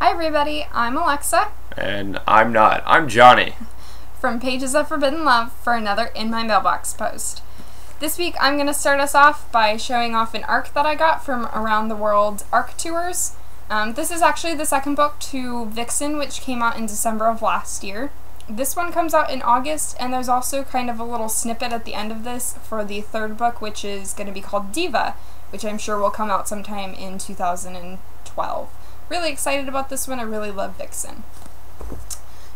Hi everybody, I'm Alexa. And I'm not. I'm Johnny. From Pages of Forbidden Love for another In My Mailbox post. This week I'm going to start us off by showing off an ARC that I got from Around the World ARC Tours. This is actually the second book to Vixen, which came out in December of last year. This one comes out in August, and there's also kind of a little snippet at the end of this for the third book, which is going to be called Diva, which I'm sure will come out sometime in 2012. Really excited about this one. I really love Vixen.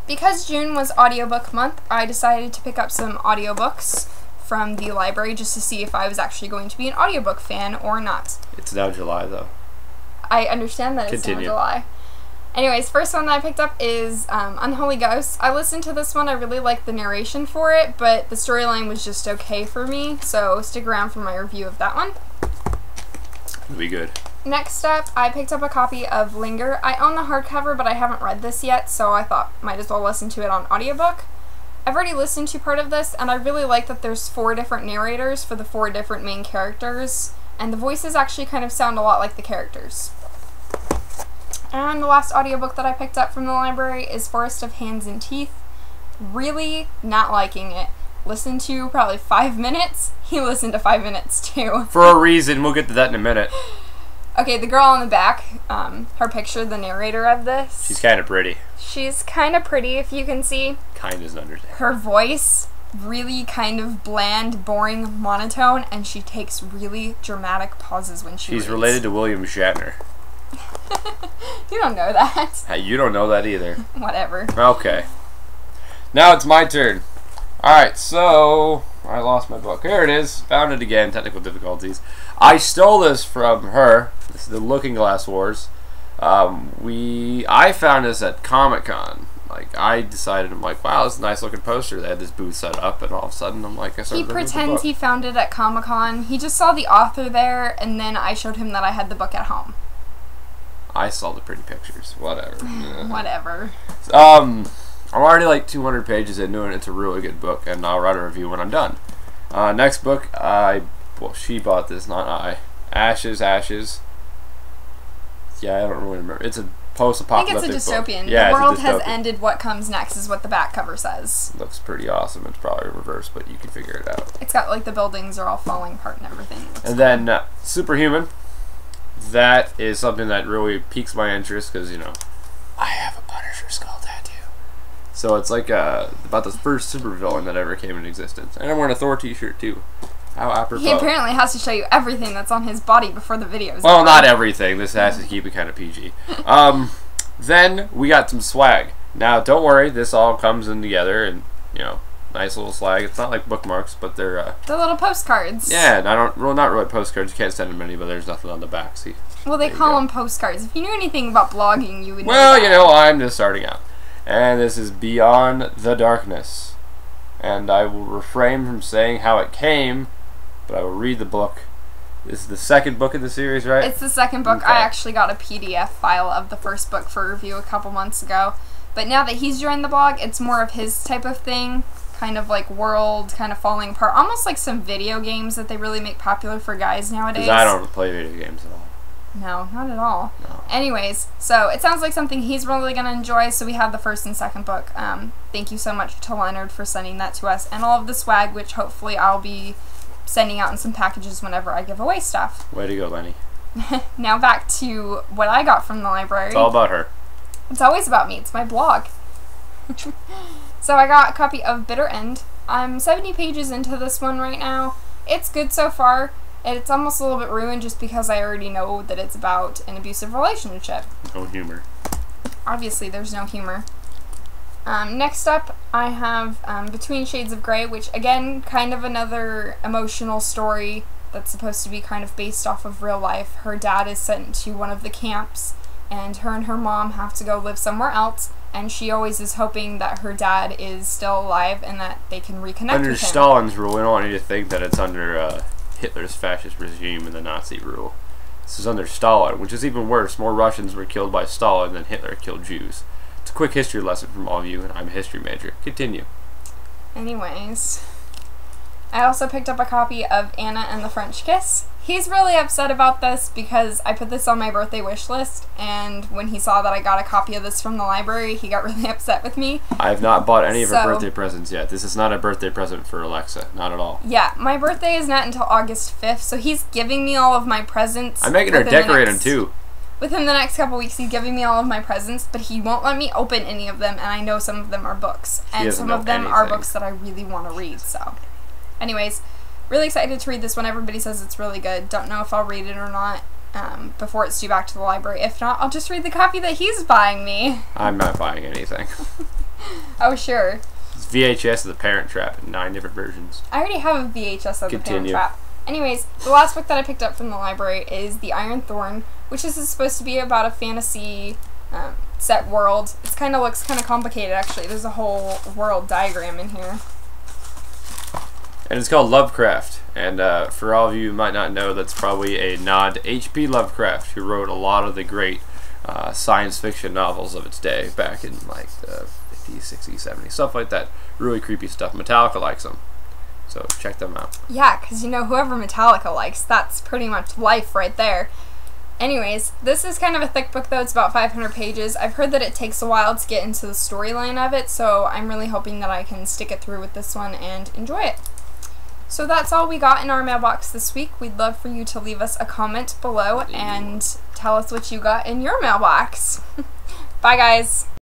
Because June was audiobook month, I decided to pick up some audiobooks from the library just to see if I was actually going to be an audiobook fan or not. It's now July, though. I understand that it's now July. Anyways, first one that I picked up is Unholy Ghosts. I listened to this one. I really liked the narration for it, but the storyline was just okay for me, so stick around for my review of that one. It'll be good. Next up, I picked up a copy of Linger. I own the hardcover, but I haven't read this yet, so I thought might as well listen to it on audiobook. I've already listened to part of this, and I really like that there's 4 different narrators for the 4 different main characters, and the voices actually kind of sound a lot like the characters. And the last audiobook that I picked up from the library is Forest of Hands and Teeth. Really not liking it. Listened to probably 5 minutes. He listened to 5 minutes too. For a reason, we'll get to that in a minute. Okay, the girl on the back, her picture, the narrator of this. She's kind of pretty. She's kind of pretty, if you can see. Kind is an understatement. Her voice, really kind of bland, boring, monotone, and she takes really dramatic pauses when she reads. She's related to William Shatner. You don't know that. Hey, you don't know that either. Whatever. Okay. Now it's my turn. Alright, so I lost my book. Here it is. Found it again. Technical difficulties. I stole this from her. This is the Looking Glass Wars. I found this at Comic-Con. Like, I decided, I'm like, wow, this is a nice looking poster. They had this booth set up, and all of a sudden, I'm like, I started He looking at the pretends book. he found it at Comic-Con. He just saw the author there, and then I showed him that I had the book at home. I saw the pretty pictures. Whatever. Whatever. I'm already like 200 pages into it. It's a really good book, and I'll write a review when I'm done. Next book, well, she bought this, not I. Ashes. Yeah, I don't really remember. It's a post-apocalyptic I think it's a dystopian. book. Yeah, the world it's a has dystopian. ended. What comes next is what the back cover says. Looks pretty awesome. It's probably reversed, but you can figure it out. It's got like the buildings are all falling apart and everything. And then Superhuman. That is something that really piques my interest because, you know, I have a Punisher skull tattoo. So it's like about the first supervillain that ever came into existence. And I'm wearing a Thor t-shirt too. How apropos. He apparently has to show you everything that's on his body before the video's Well, over. not everything. This has to keep it kind of PG. Then we got some swag. Now, don't worry. This all comes in together and, you know, nice little swag. It's not like bookmarks, but they're the little postcards. yeah, not really postcards. You can't send them any, but there's nothing on the back. See. Well, they There you call go. them postcards. If you knew anything about blogging, you would know Well, that. you know, I'm just starting out. And this is Beyond the Darkness. And I will refrain from saying how it came, but I will read the book. This is the second book in the series, right? It's the second book. Okay. I actually got a PDF file of the first book for review a couple months ago. But now that he's joined the blog, it's more of his type of thing. Kind of like world kind of falling apart. Almost like some video games that they really make popular for guys nowadays. Because I don't play video games at all. No, not at all. No. Anyways, so it sounds like something he's really going to enjoy, so we have the first and second book. Thank you so much to Leonard for sending that to us, and all of the swag, which hopefully I'll be sending out in some packages whenever I give away stuff. Way to go, Lenny. Now back to what I got from the library. It's all about her. It's always about me. It's my blog. So I got a copy of Bitter End. I'm 70 pages into this one right now. It's good so far. It's almost a little bit ruined just because I already know that it's about an abusive relationship. No humor. Obviously, there's no humor. Next up, I have Between Shades of Grey, which, again, kind of another emotional story that's supposed to be kind of based off of real life. Her dad is sent to one of the camps, and her mom have to go live somewhere else, and she always is hoping that her dad is still alive and that they can reconnect Under with him. Stalin's rule, we don't want you to think that it's under Hitler's fascist regime and the Nazi rule. This is under Stalin, which is even worse. More Russians were killed by Stalin than Hitler killed Jews. It's a quick history lesson from all of you, and I'm a history major. Continue. Anyways, I also picked up a copy of Anna and the French Kiss. He's really upset about this because I put this on my birthday wish list, and when he saw that I got a copy of this from the library, he got really upset with me. I have not bought any of her birthday presents yet. This is not a birthday present for Alexa. Not at all. Yeah, my birthday is not until August 5th, so he's giving me all of my presents. I'm making her decorate them too. Within the next couple weeks, he's giving me all of my presents, but he won't let me open any of them, and I know some of them are books. And some of them are books that I really want to read, so. Anyways, really excited to read this one. Everybody says it's really good. Don't know if I'll read it or not before it's due back to the library. If not, I'll just read the copy that he's buying me. I'm not buying anything. Oh, sure. It's VHS of The Parent Trap in 9 different versions. I already have a VHS of The Parent Trap. Anyways, the last book that I picked up from the library is The Iron Thorn, which is supposed to be about a fantasy set world. It kind of looks kind of complicated, actually. There's a whole world diagram in here. And it's called Lovecraft. And for all of you who might not know, that's probably a nod to H.P. Lovecraft, who wrote a lot of the great science fiction novels of its day back in like the 50s, 60s, 70s, stuff like that. Really creepy stuff. Metallica likes them. So check them out. Yeah, because you know, whoever Metallica likes, that's pretty much life right there. Anyways, this is kind of a thick book though. It's about 500 pages. I've heard that it takes a while to get into the storyline of it, so I'm really hoping that I can stick it through with this one and enjoy it. So that's all we got in our mailbox this week. We'd love for you to leave us a comment below and tell us what you got in your mailbox. Bye guys!